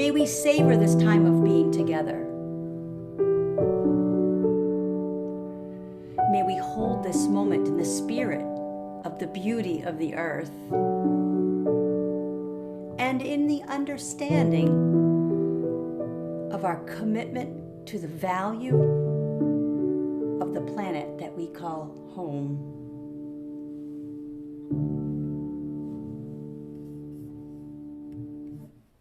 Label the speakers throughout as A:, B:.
A: May we savor this time of being together. May we hold this moment in the spirit of the beauty of the earth and in the understanding of our commitment to the value of the planet that we call home.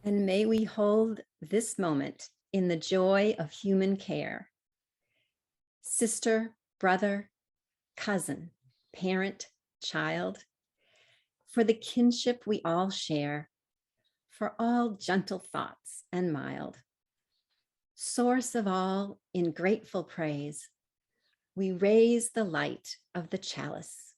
B: And may we hold this moment in the joy of human care. Sister, brother, cousin, parent, child, for the kinship we all share, for all gentle thoughts and mild. Source of all in grateful praise, we raise the light of the chalice.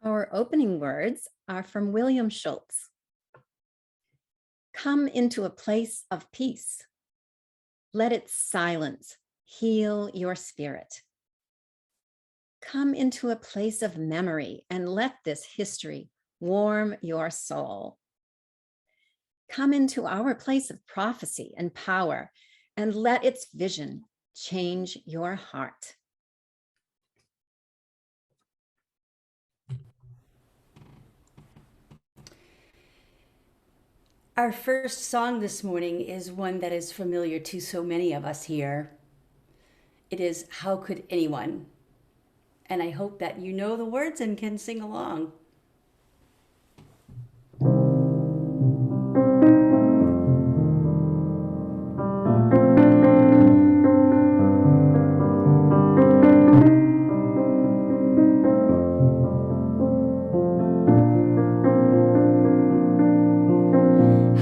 B: Our opening words are from William Schultz. Come into a place of peace. Let its silence heal your spirit. Come into a place of memory and let this history warm your soul. Come into our place of prophecy and power and let its vision change your heart.
A: Our first song this morning is one that is familiar to so many of us here. It is How Could Anyone? And I hope that you know the words and can sing along.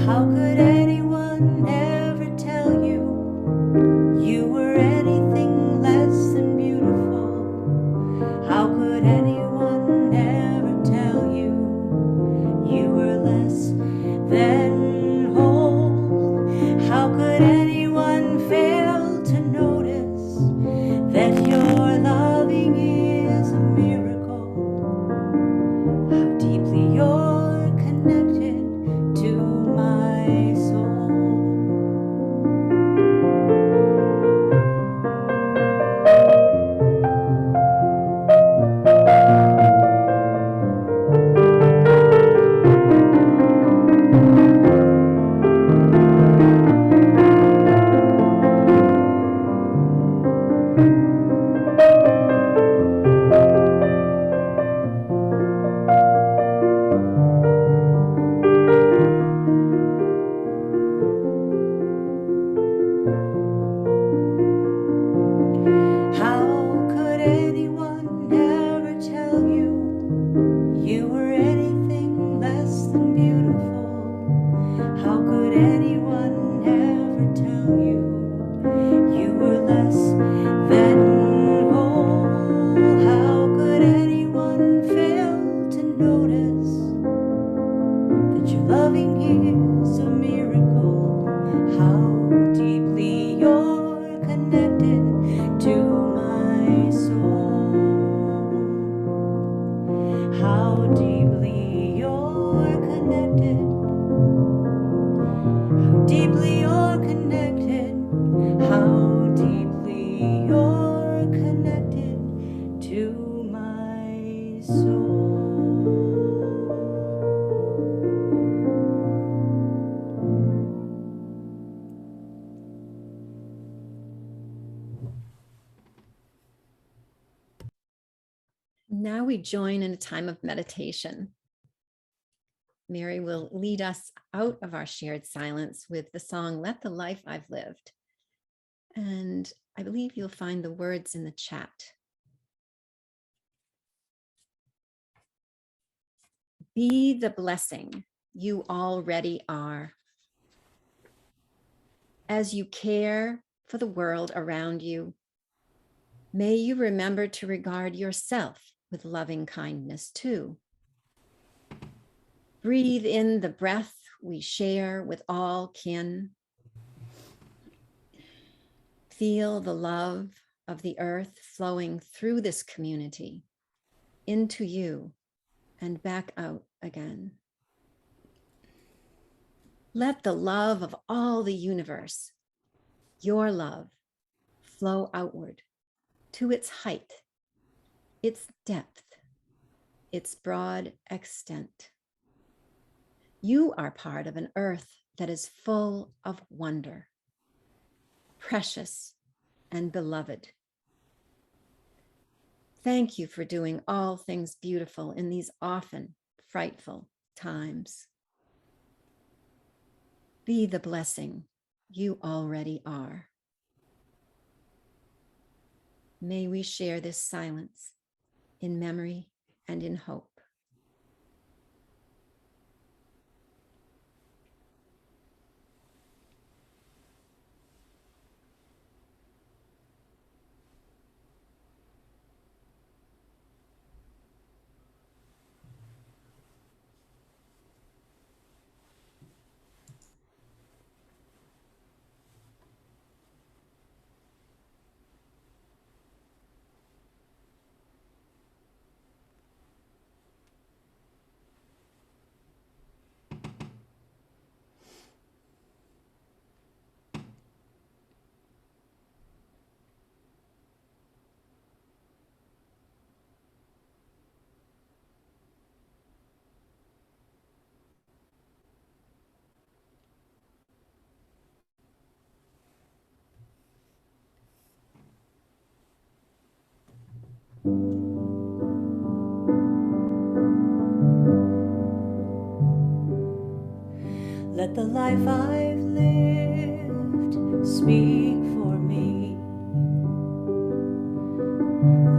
A: How could anyone ever tell you you were anything less than beautiful? How could anyone ever tell
B: we join in a time of meditation? Mary will lead us out of our shared silence with the song, Let the Life I've Lived. And I believe you'll find the words in the chat. Be the blessing you already are. As you care for the world around you, may you remember to regard yourself with loving kindness too. Breathe in the breath we share with all kin. Feel the love of the earth flowing through this community into you and back out again. Let the love of all the universe, your love, flow outward to its height, its depth, its broad extent. You are part of an earth that is full of wonder, precious and beloved. Thank you for doing all things beautiful in these often frightful times. Be the blessing you already are. May we share this silence in memory and in hope.
A: Let the life I've lived speak for me.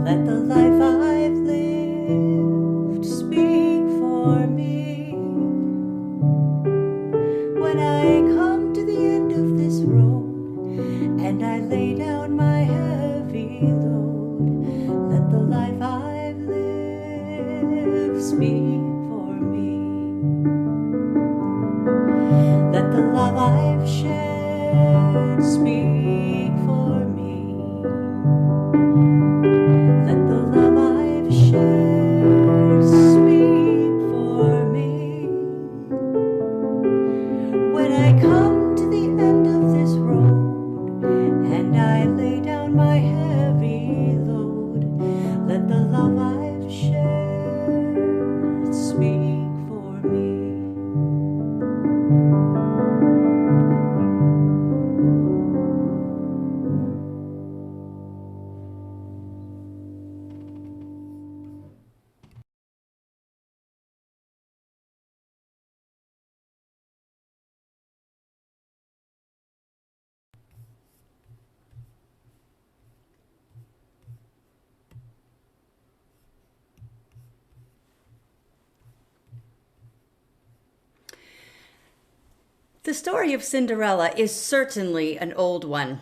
A: Let the life I've lived speak for me. When I come to the end of this road and I lay down my heavy load, let the life I've lived speak for me. Let the love I've shared speak for me. Let the love I've shared speak for me. When I come to the end of this road and I lay down my heavy load, let the love I've shared speak for me. The story of Cinderella is certainly an old one.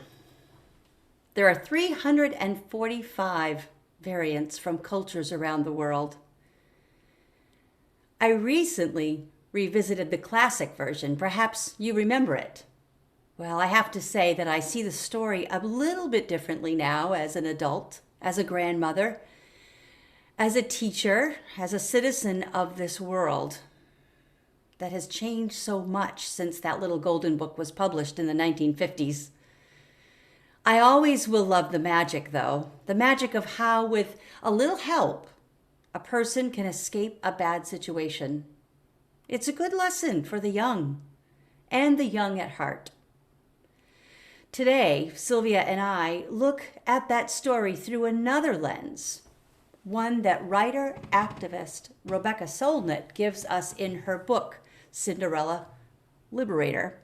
A: There are 345 variants from cultures around the world. I recently revisited the classic version. Perhaps you remember it. Well, I have to say that I see the story a little bit differently now as an adult, as a grandmother, as a teacher, as a citizen of this world that has changed so much since that little golden book was published in the 1950s. I always will love the magic, though, the magic of how, with a little help, a person can escape a bad situation. It's a good lesson for the young, and the young at heart. Today, Sylvia and I look at that story through another lens, one that writer activist Rebecca Solnit gives us in her book, Cinderella Liberator.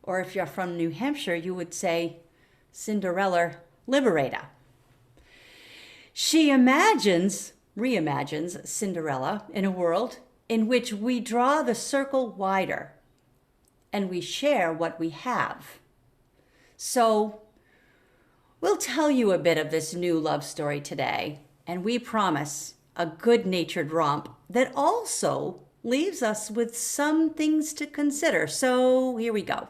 A: Or if you're from New Hampshire, you would say Cinderella Liberator. She reimagines Cinderella in a world in which we draw the circle wider and we share what we have. So we'll tell you a bit of this new love story today, and we promise a good-natured romp that also leaves us with some things to consider. So here we go.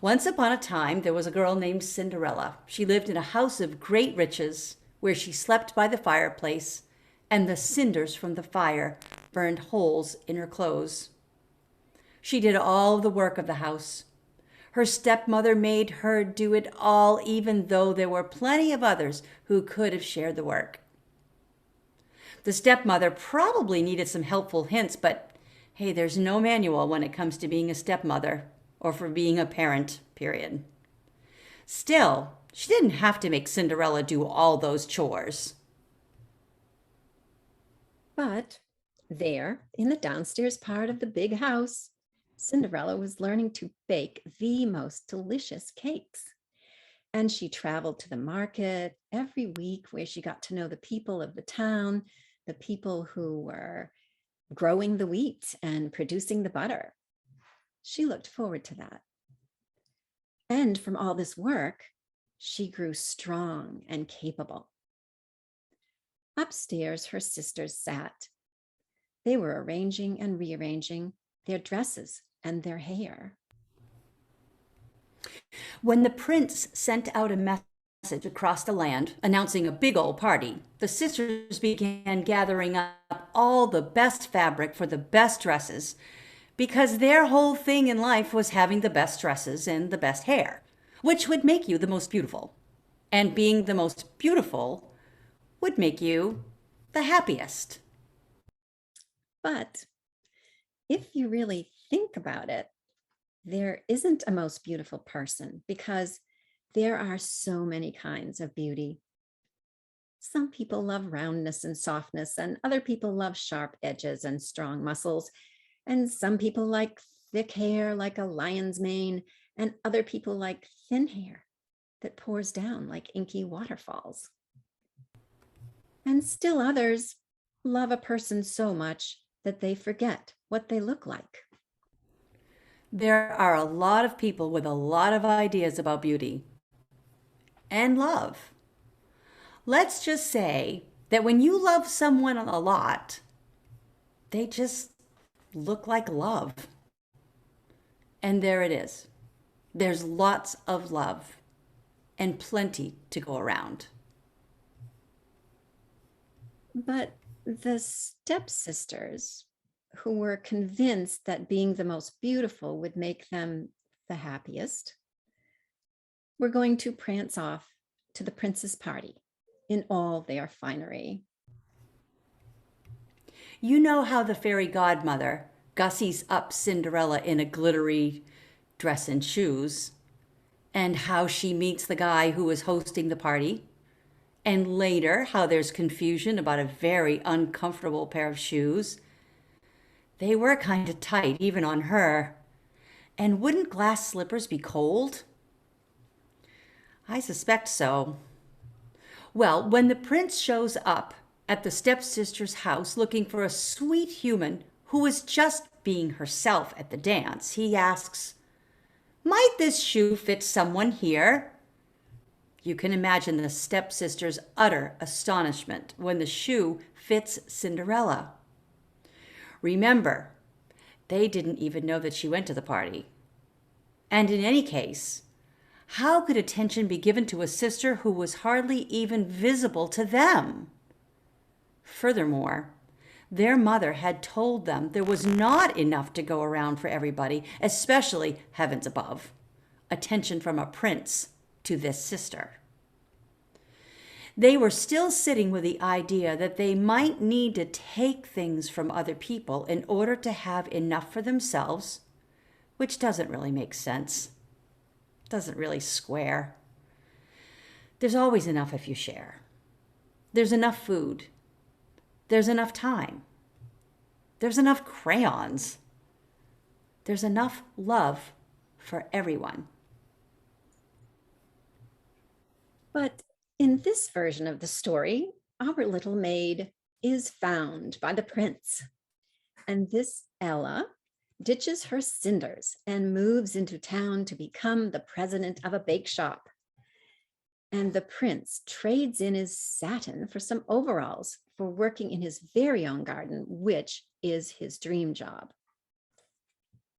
A: Once upon a time, there was a girl named Cinderella. She lived in a house of great riches where she slept by the fireplace, and the cinders from the fire burned holes in her clothes. She did all the work of the house. Her stepmother made her do it all, even though there were plenty of others who could have shared the work. The stepmother probably needed some helpful hints, but hey, there's no manual when it comes to being a stepmother or for being a parent, period. Still, she didn't have to make Cinderella do all those chores.
B: But there, in the downstairs part of the big house, Cinderella was learning to bake the most delicious cakes. And she traveled to the market every week where she got to know the people of the town, the people who were growing the wheat and producing the butter. She looked forward to that. And from all this work, she grew strong and capable. Upstairs, her sisters sat. They were arranging and rearranging their dresses and their hair.
A: When the prince sent out a message across the land announcing a big old party, the sisters began gathering up all the best fabric for the best dresses, because their whole thing in life was having the best dresses and the best hair, which would make you the most beautiful. And being the most beautiful would make you the happiest.
B: But if you really think about it, there isn't a most beautiful person because there are so many kinds of beauty. Some people love roundness and softness, and other people love sharp edges and strong muscles. And some people like thick hair like a lion's mane, and other people like thin hair that pours down like inky waterfalls. And still others love a person so much that they forget what they look like.
A: There are a lot of people with a lot of ideas about beauty and love. Let's just say that when you love someone a lot, they just look like love. And there it is. There's lots of love and plenty to go around.
B: But the stepsisters, who were convinced that being the most beautiful would make them the happiest, were going to prance off to the prince's party in all their finery.
A: You know how the fairy godmother gussies up Cinderella in a glittery dress and shoes, and how she meets the guy who is hosting the party, and later how there's confusion about a very uncomfortable pair of shoes. They were kind of tight, even on her. And wouldn't glass slippers be cold? I suspect so. Well, when the prince shows up at the stepsister's house looking for a sweet human who was just being herself at the dance, he asks, "Might this shoe fit someone here?" You can imagine the stepsister's utter astonishment when the shoe fits Cinderella. Remember, they didn't even know that she went to the party. And in any case, how could attention be given to a sister who was hardly even visible to them? Furthermore, their mother had told them there was not enough to go around for everybody, especially, heavens above, attention from a prince to this sister. They were still sitting with the idea that they might need to take things from other people in order to have enough for themselves, which doesn't really make sense. Doesn't really square. There's always enough if you share. There's enough food. There's enough time. There's enough crayons. There's enough love for everyone.
B: But in this version of the story, our little maid is found by the prince. And this Ella ditches her cinders and moves into town to become the president of a bake shop. And the prince trades in his satin for some overalls for working in his very own garden, which is his dream job.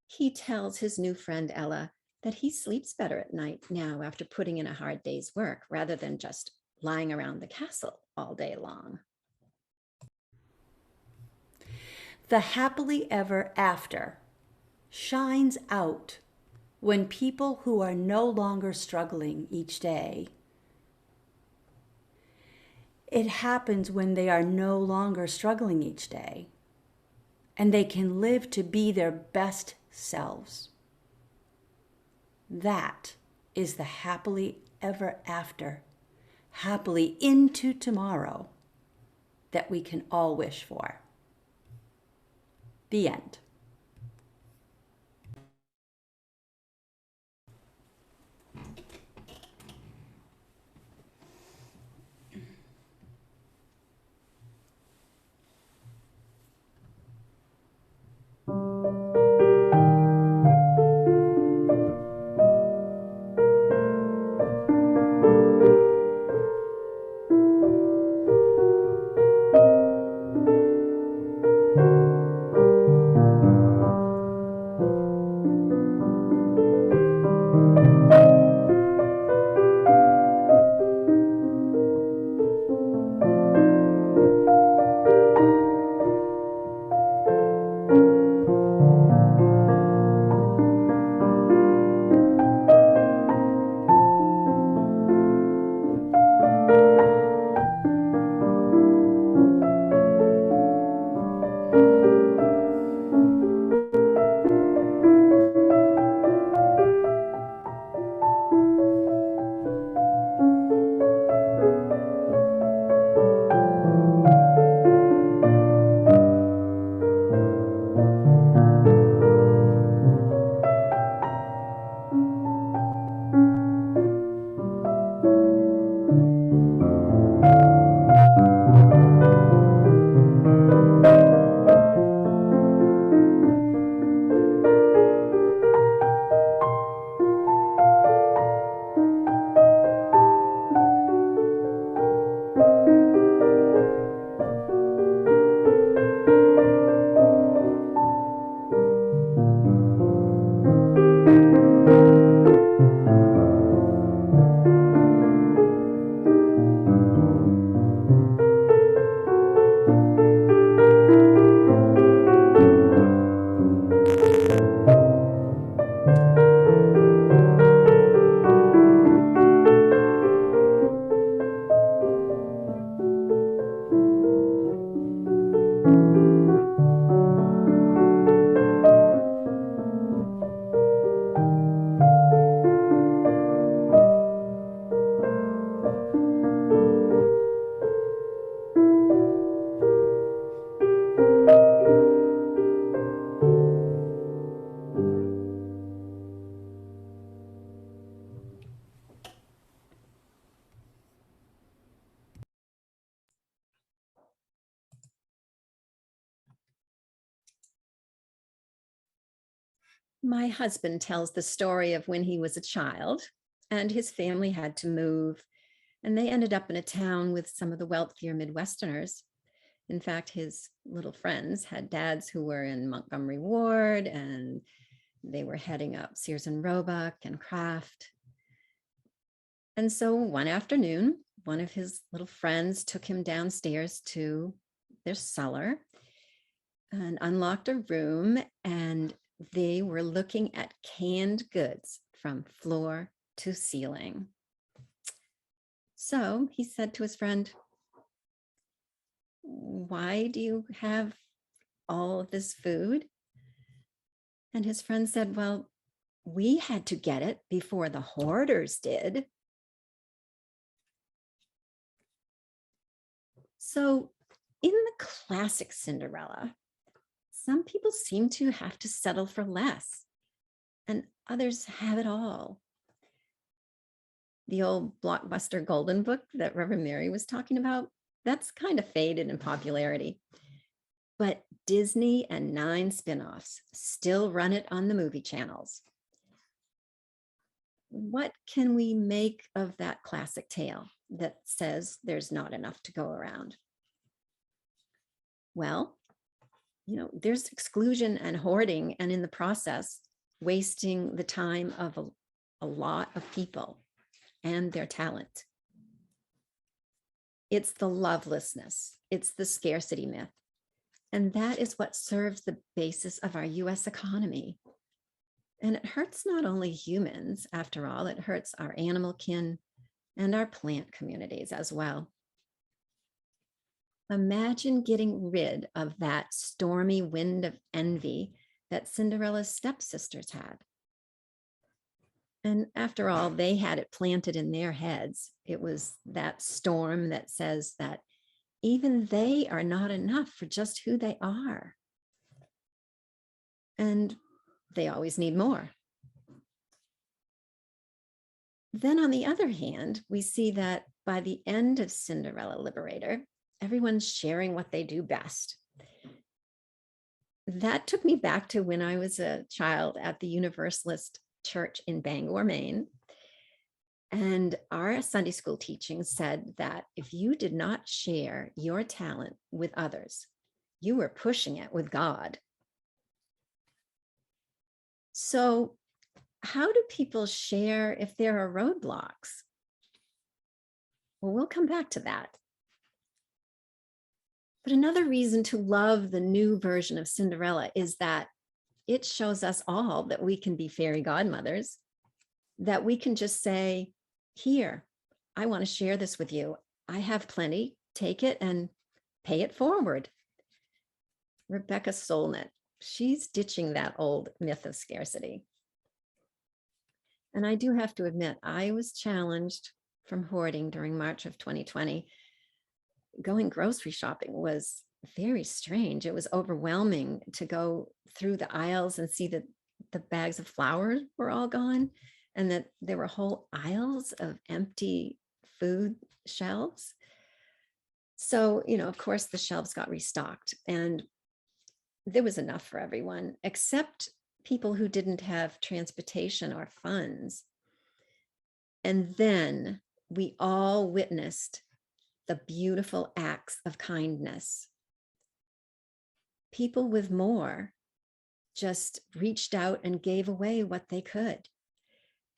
B: He tells his new friend Ella that he sleeps better at night now after putting in a hard day's work rather than just lying around the castle all day long.
A: The happily ever after shines out when people who are no longer struggling each day. It happens when they are no longer struggling each day and they can live to be their best selves. That is the happily ever after, happily into tomorrow that we can all wish for. The end.
B: My husband tells the story of when he was a child and his family had to move, and they ended up in a town with some of the wealthier Midwesterners. In fact, his little friends had dads who were in Montgomery Ward, and they were heading up Sears and Roebuck and Kraft. And so one afternoon, one of his little friends took him downstairs to their cellar and unlocked a room, and they were looking at canned goods from floor to ceiling. So he said to his friend, "Why do you have all of this food?" And his friend said, "Well, we had to get it before the hoarders did." So, in the classic Cinderella, some people seem to have to settle for less, and others have it all. The old blockbuster Golden Book that Reverend Mary was talking about, that's kind of faded in popularity. But Disney and 9 spin-offs still run it on the movie channels. What can we make of that classic tale that says there's not enough to go around? Well, there's exclusion and hoarding, and in the process, wasting the time of a lot of people and their talent. It's the lovelessness, it's the scarcity myth. And that is what serves the basis of our US economy. And it hurts not only humans, after all, it hurts our animal kin and our plant communities as well. Imagine getting rid of that stormy wind of envy that Cinderella's stepsisters had. And after all, they had it planted in their heads. It was that storm that says that even they are not enough for just who they are. And they always need more. Then on the other hand, we see that by the end of Cinderella Liberator, everyone's sharing what they do best. That took me back to when I was a child at the Universalist Church in Bangor, Maine. And our Sunday school teaching said that if you did not share your talent with others, you were pushing it with God. So, how do people share if there are roadblocks? Well, we'll come back to that. But another reason to love the new version of Cinderella is that it shows us all that we can be fairy godmothers, that we can just say, here, I want to share this with you. I have plenty, take it and pay it forward. Rebecca Solnit, she's ditching that old myth of scarcity. And I do have to admit, I was challenged from hoarding during March of 2020. Going grocery shopping was very strange. It was overwhelming to go through the aisles and see that the bags of flour were all gone and that there were whole aisles of empty food shelves. So, of course, the shelves got restocked and there was enough for everyone, except people who didn't have transportation or funds. And then we all witnessed the beautiful acts of kindness. People with more just reached out and gave away what they could.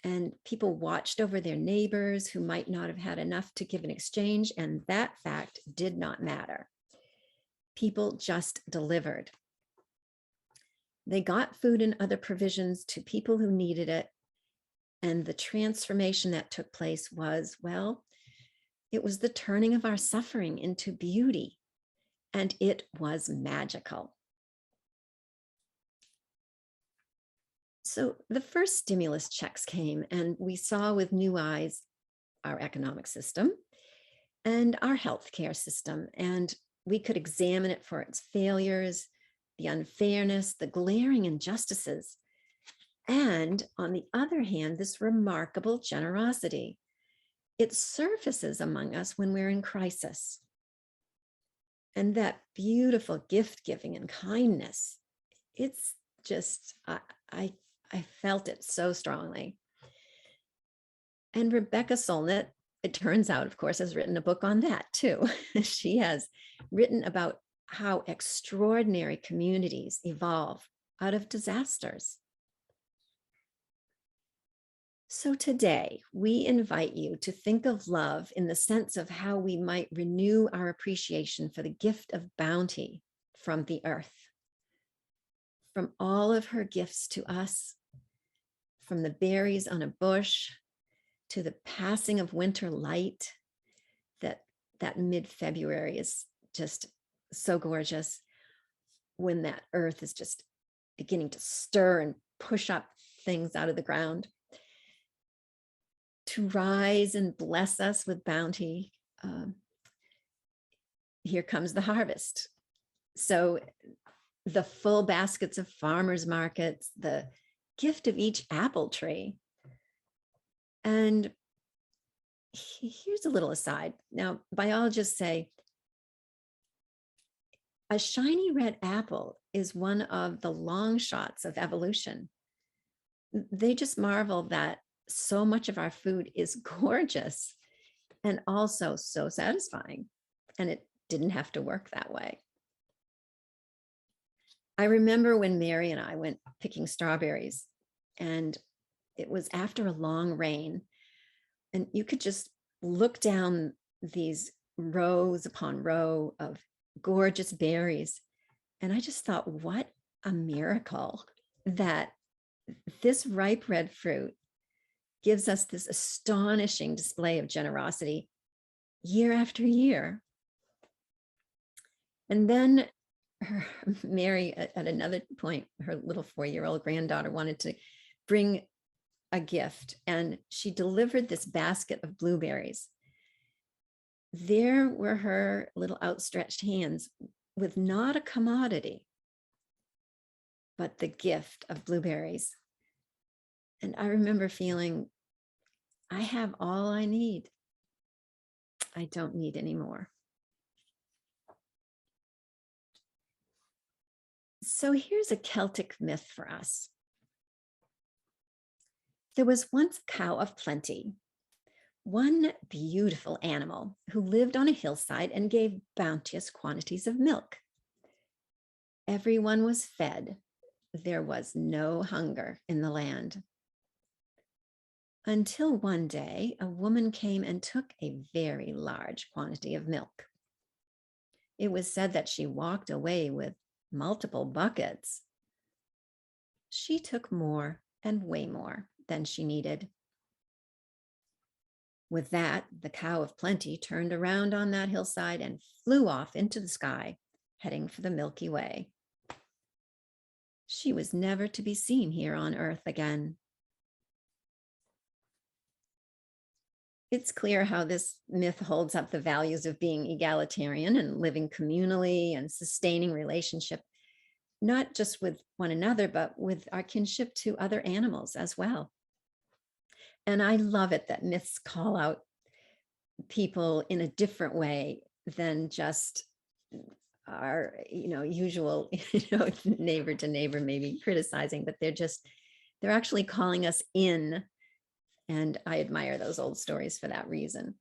B: And people watched over their neighbors who might not have had enough to give in exchange. And that fact did not matter. People just delivered. They got food and other provisions to people who needed it. And the transformation that took place was, well, it was the turning of our suffering into beauty. And it was magical. So the first stimulus checks came, and we saw with new eyes our economic system and our healthcare system. And we could examine it for its failures, the unfairness, the glaring injustices. And on the other hand, this remarkable generosity. It surfaces among us when we're in crisis. And that beautiful gift giving and kindness, it's just, I felt it so strongly. And Rebecca Solnit, it turns out, of course, has written a book on that too. She has written about how extraordinary communities evolve out of disasters. So today, we invite you to think of love in the sense of how we might renew our appreciation for the gift of bounty from the earth, from all of her gifts to us, from the berries on a bush to the passing of winter light, that mid-February is just so gorgeous when that earth is just beginning to stir and push up things out of the ground. To rise and bless us with bounty here comes the harvest. So the full baskets of farmers markets, the gift of each apple tree. And here's a little aside. Now, biologists say a shiny red apple is one of the long shots of evolution. They just marvel that so much of our food is gorgeous and also so satisfying. And it didn't have to work that way. I remember when Mary and I went picking strawberries, and it was after a long rain, and you could just look down these rows upon row of gorgeous berries. And I just thought, what a miracle that this ripe red fruit gives us this astonishing display of generosity year after year. And then Mary, at another point, her little 4-year-old granddaughter wanted to bring a gift, and she delivered this basket of blueberries. There were her little outstretched hands with not a commodity, but the gift of blueberries. And I remember feeling, I have all I need. I don't need any more. So here's a Celtic myth for us. There was once a cow of plenty, one beautiful animal who lived on a hillside and gave bounteous quantities of milk. Everyone was fed. There was no hunger in the land. Until one day, a woman came and took a very large quantity of milk. It was said that she walked away with multiple buckets. She took more and way more than she needed. With that, the cow of plenty turned around on that hillside and flew off into the sky, heading for the Milky Way. She was never to be seen here on Earth again. It's clear how this myth holds up the values of being egalitarian and living communally and sustaining relationship, not just with one another, but with our kinship to other animals as well. And I love it that myths call out people in a different way than just our, usual, neighbor to neighbor, maybe criticizing, but they're actually calling us in. And I admire those old stories for that reason.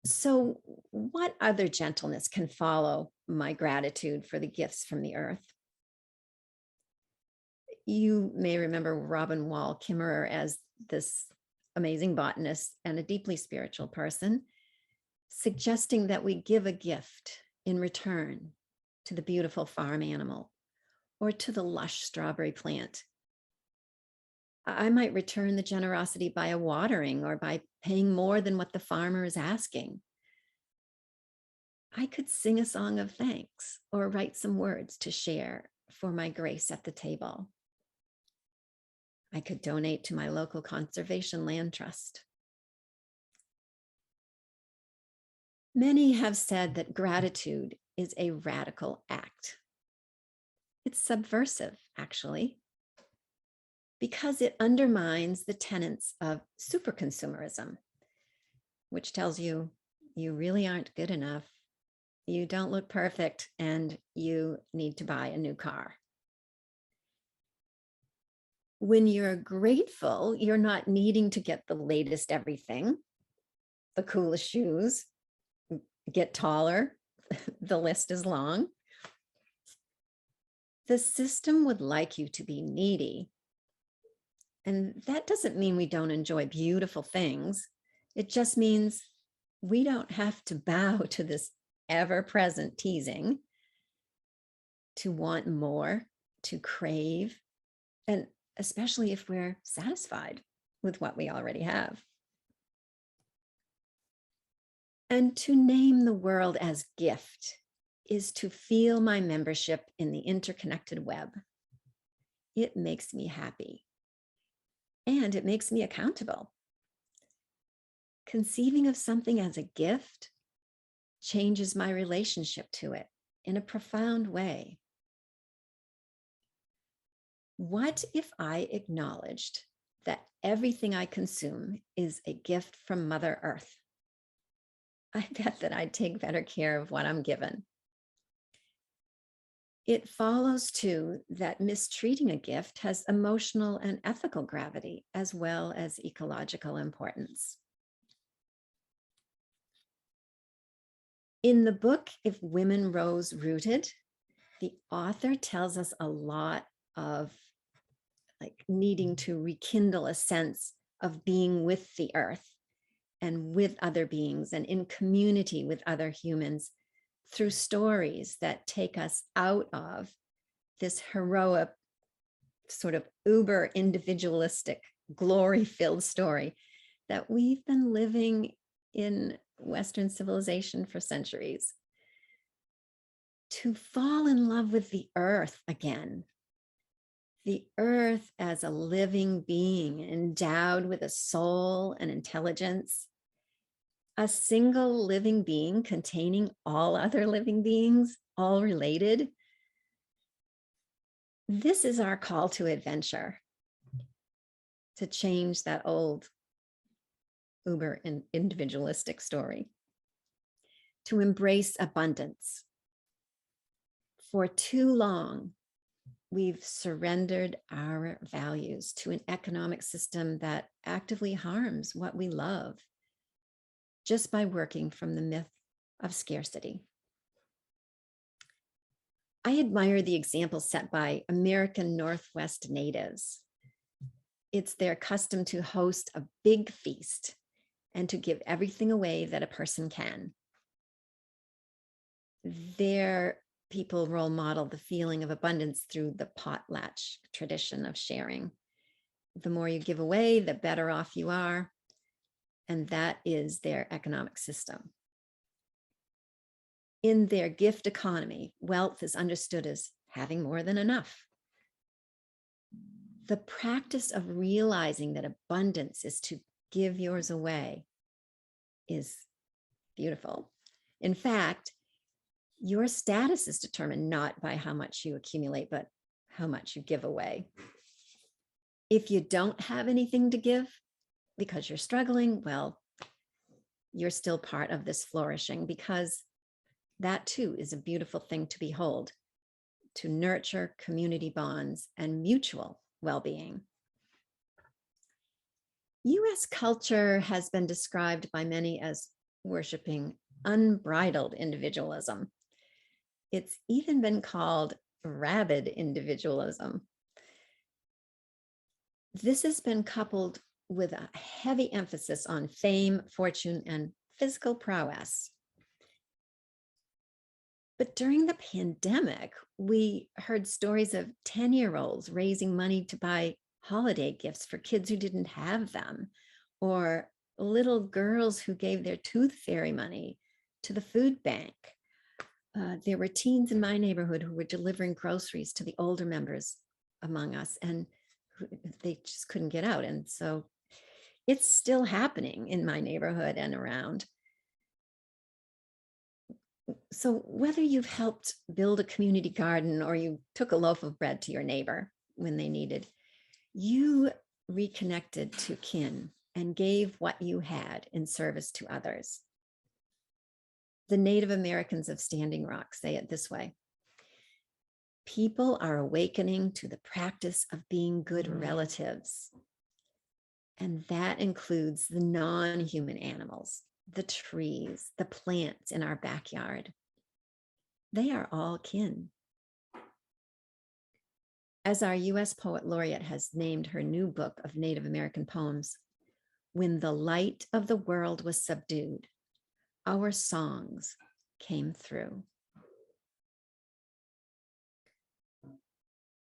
B: So what other gentleness can follow my gratitude for the gifts from the earth? You may remember Robin Wall Kimmerer as this amazing botanist and a deeply spiritual person, suggesting that we give a gift in return to the beautiful farm animal or to the lush strawberry plant. I might return the generosity by a watering or by paying more than what the farmer is asking. I could sing a song of thanks or write some words to share for my grace at the table. I could donate to my local conservation land trust. Many have said that gratitude is a radical act. It's subversive, actually, because it undermines the tenets of superconsumerism, which tells you you really aren't good enough, you don't look perfect, and you need to buy a new car. When you're grateful, you're not needing to get the latest everything, the coolest shoes, get taller, the list is long. The system would like you to be needy. And that doesn't mean we don't enjoy beautiful things. It just means we don't have to bow to this ever-present teasing, to want more, to crave, and especially if we're satisfied with what we already have. And to name the world as gift is to feel my membership in the interconnected web. It makes me happy. And it makes me accountable. Conceiving of something as a gift changes my relationship to it in a profound way. What if I acknowledged that everything I consume is a gift from Mother Earth? I bet that I'd take better care of what I'm given. It follows, too, that mistreating a gift has emotional and ethical gravity, as well as ecological importance. In the book, If Women Rose Rooted, the author tells us a lot of needing to rekindle a sense of being with the earth and with other beings and in community with other humans through stories that take us out of this heroic, sort of uber individualistic, glory-filled story that we've been living in Western civilization for centuries. To fall in love with the earth again, the earth as a living being endowed with a soul and intelligence, a single living being containing all other living beings, all related. This is our call to adventure, to change that old uber individualistic story, to embrace abundance. For too long, we've surrendered our values to an economic system that actively harms what we love just by working from the myth of scarcity. I admire the example set by American Northwest natives. It's their custom to host a big feast and to give everything away that a person can. Their people role model the feeling of abundance through the potlatch tradition of sharing. The more you give away, the better off you are. And that is their economic system. In their gift economy, wealth is understood as having more than enough. The practice of realizing that abundance is to give yours away is beautiful. In fact, your status is determined not by how much you accumulate, but how much you give away. If you don't have anything to give because you're struggling, well, you're still part of this flourishing, because that too is a beautiful thing to behold, to nurture community bonds and mutual well-being. US culture has been described by many as worshiping unbridled individualism. It's even been called rabid individualism. This has been coupled with a heavy emphasis on fame, fortune, and physical prowess. But during the pandemic, we heard stories of 10-year-olds raising money to buy holiday gifts for kids who didn't have them, or little girls who gave their tooth fairy money to the food bank. There were teens in my neighborhood who were delivering groceries to the older members among us, and they just couldn't get out. And so it's still happening in my neighborhood and around. So whether you've helped build a community garden or you took a loaf of bread to your neighbor when they needed, you reconnected to kin and gave what you had in service to others. The Native Americans of Standing Rock say it this way: people are awakening to the practice of being good relatives. And that includes the non-human animals, the trees, the plants in our backyard. They are all kin. As our US Poet Laureate has named her new book of Native American poems, when the light of the world was subdued, our songs came through.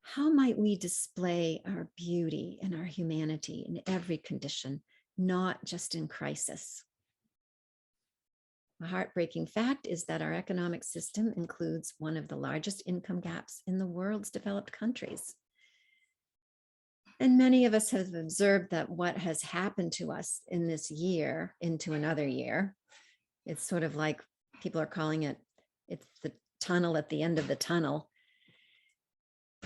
B: How might we display our beauty and our humanity in every condition, not just in crisis? A heartbreaking fact is that our economic system includes one of the largest income gaps in the world's developed countries. And many of us have observed that what has happened to us in this year into another year, it's sort of like people are calling it, it's the tunnel at the end of the tunnel,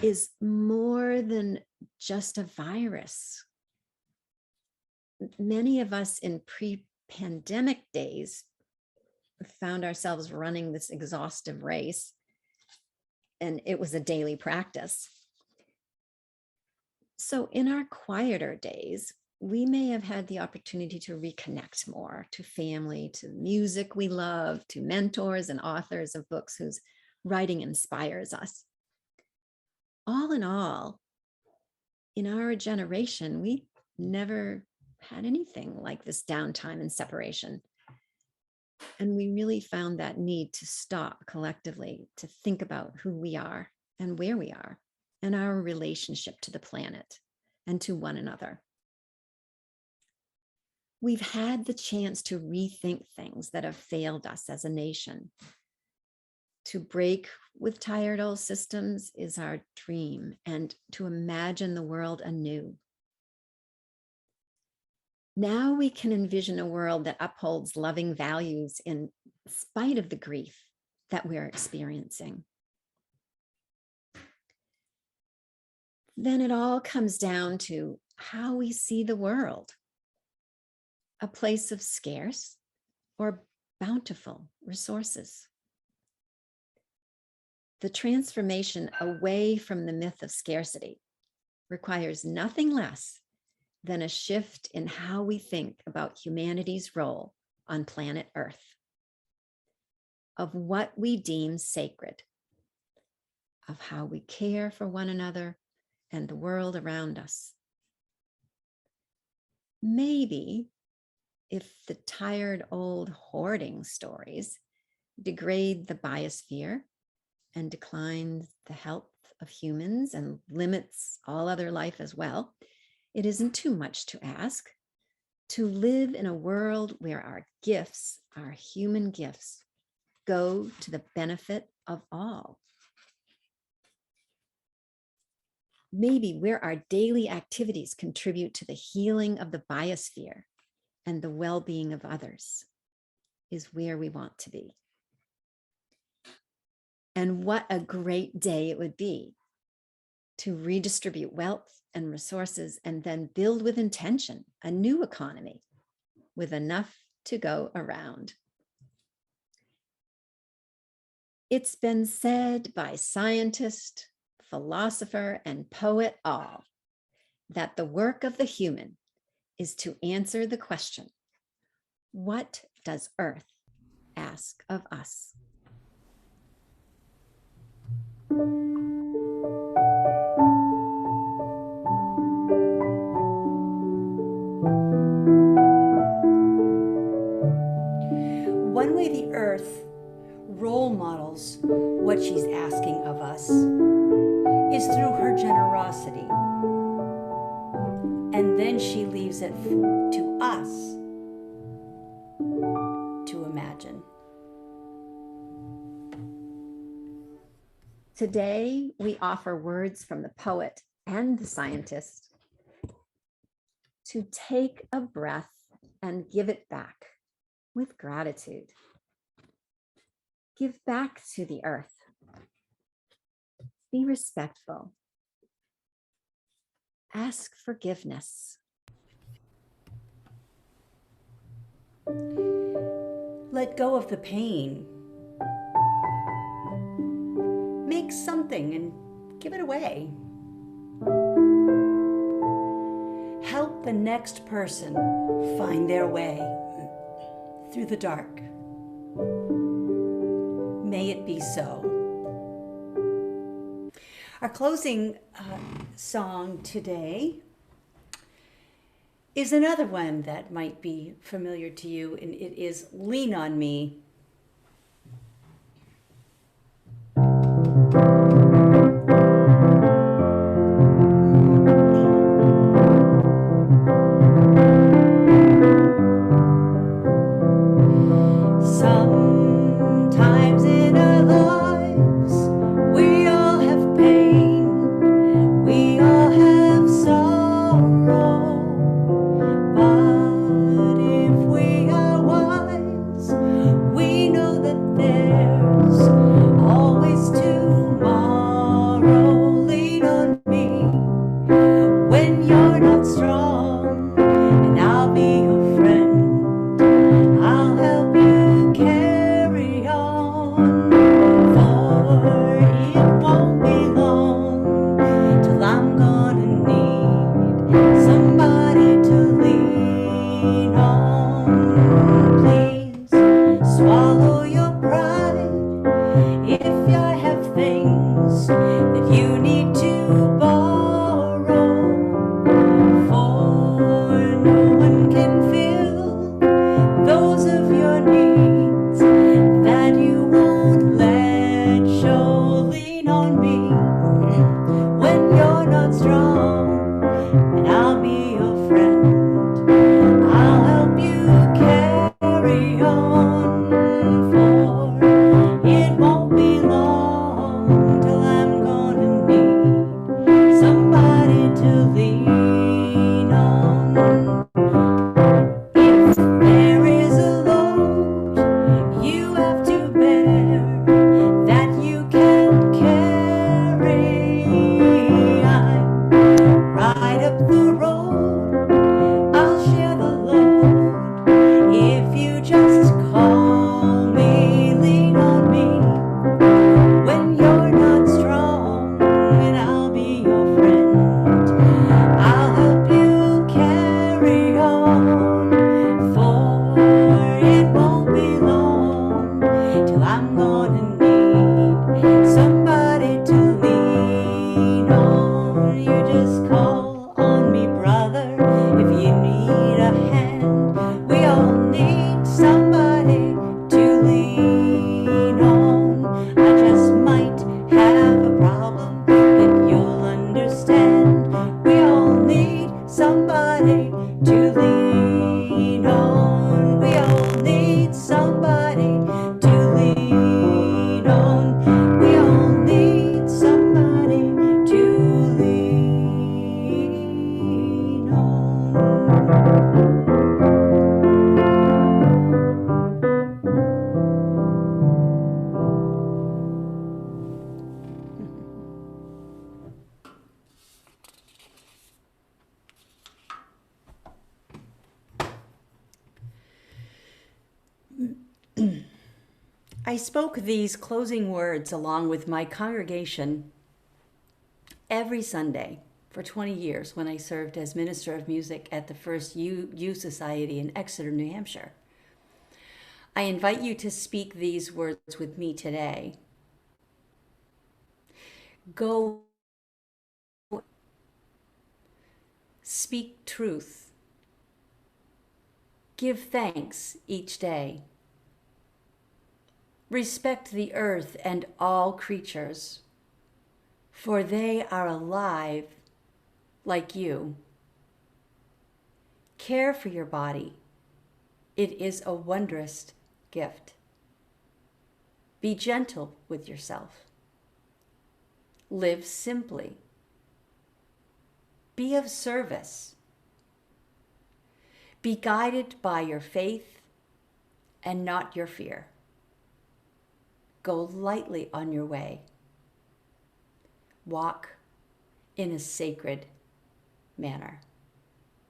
B: is more than just a virus. Many of us in pre-pandemic days found ourselves running this exhaustive race, and it was a daily practice. So in our quieter days, we may have had the opportunity to reconnect more to family, to music we love, to mentors and authors of books whose writing inspires us. All in all, in our generation, we never had anything like this downtime and separation. And we really found that need to stop collectively to think about who we are and where we are and our relationship to the planet and to one another. We've had the chance to rethink things that have failed us as a nation. To break with tired old systems is our dream, and to imagine the world anew. Now we can envision a world that upholds loving values in spite of the grief that we're experiencing. Then it all comes down to how we see the world, a place of scarce or bountiful resources. The transformation away from the myth of scarcity requires nothing less than a shift in how we think about humanity's role on planet Earth, of what we deem sacred, of how we care for one another and the world around us. Maybe if the tired old hoarding stories degrade the biosphere and declines the health of humans and limits all other life as well, it isn't too much to ask to live in a world where our gifts, our human gifts, go to the benefit of all. Maybe where our daily activities contribute to the healing of the biosphere and the well-being of others is where we want to be. And what a great day it would be to redistribute wealth and resources and then build with intention a new economy with enough to go around. It's been said by scientist, philosopher, and poet all that the work of the human is to answer the question, what does Earth ask of us?
A: One way the Earth role models what she's asking of us is through her generosity. And then she leaves it to us to imagine.
B: Today, we offer words from the poet and the scientist to take a breath and give it back with gratitude. Give back to the earth. Be respectful. Ask forgiveness.
A: Let go of the pain. Make something and give it away. Help the next person find their way through the dark. May it be so. Our closing song today is another one that might be familiar to you, and it is Lean on Me. Sometimes in our lives we all have pain, we all have sorrow. that you need to borrow, for no one can fill those of your needs that you won't let show. Lean on me when you're not strong, and I'll be your friend. I'll help you carry on, for it won't be long till I'm gonna need somebody to lean on. If there is a load you have to bear that you can't carry, I'm right up the road, I'll share the load. If you just call me, lean on me when you're not strong, and I'll be your friend. I'll help you carry on, for it won't be long till I'm gonna need somebody to lean on. You just call on me, brother, if you need a hand. We all need somebody to lean on. I just might have a problem that you'll understand. We all need somebody to lean on. We all need somebody to lean on. We all need somebody to lean on. I spoke these closing words along with my congregation every Sunday for 20 years when I served as minister of music at the first UUCY Society in Exeter, New Hampshire. I invite you to speak these words with me today. Go, speak truth. Give thanks each day. Respect the earth and all creatures, for they are alive like you. Care for your body. It is a wondrous gift. Be gentle with yourself. Live simply. Be of service. Be guided by your faith and not your fear. Go lightly on your way. Walk in a sacred manner.